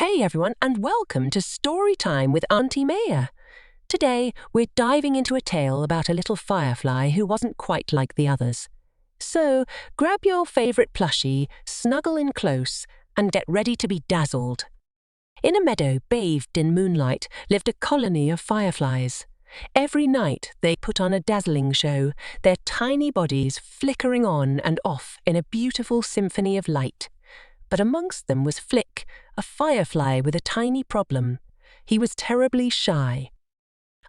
Hey everyone, and welcome to Story Time with Auntie Maya. Today, we're diving into a tale about a little firefly who wasn't quite like the others. So, grab your favourite plushie, snuggle in close, and get ready to be dazzled. In a meadow bathed in moonlight lived a colony of fireflies. Every night they put on a dazzling show, their tiny bodies flickering on and off in a beautiful symphony of light. But amongst them was Flick, a firefly with a tiny problem. He was terribly shy.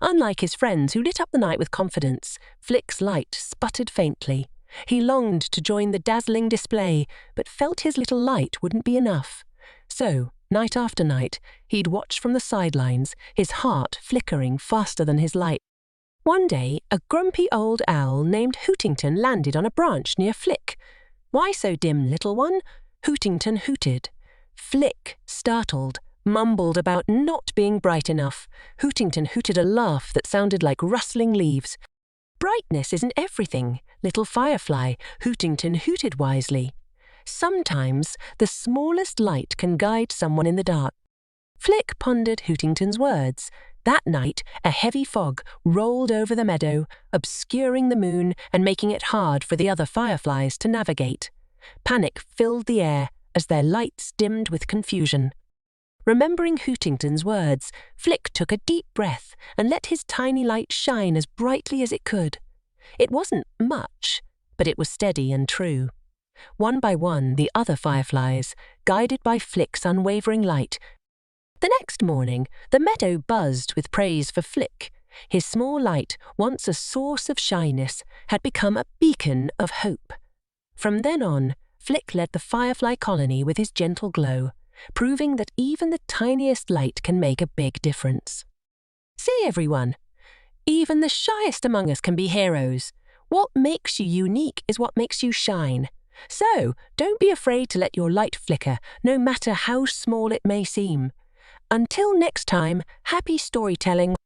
Unlike his friends who lit up the night with confidence, Flick's light sputtered faintly. He longed to join the dazzling display, but felt his little light wouldn't be enough. So, night after night, he'd watch from the sidelines, his heart flickering faster than his light. One day, a grumpy old owl named Hootington landed on a branch near Flick. "Why so dim, little one?" Hootington hooted. Flick, startled, mumbled about not being bright enough. Hootington hooted a laugh that sounded like rustling leaves. "Brightness isn't everything, little firefly," Hootington hooted wisely. "Sometimes the smallest light can guide someone in the dark." Flick pondered Hootington's words. That night, a heavy fog rolled over the meadow, obscuring the moon and making it hard for the other fireflies to navigate. Panic filled the air as their lights dimmed with confusion. Remembering Hootington's words, Flick took a deep breath and let his tiny light shine as brightly as it could. It wasn't much, but it was steady and true. One by one, the other fireflies, guided by Flick's unwavering light. The next morning, the meadow buzzed with praise for Flick. His small light, once a source of shyness, had become a beacon of hope. From then on, Flick led the firefly colony with his gentle glow, proving that even the tiniest light can make a big difference. See, everyone, even the shyest among us can be heroes. What makes you unique is what makes you shine. So, don't be afraid to let your light flicker, no matter how small it may seem. Until next time, happy storytelling.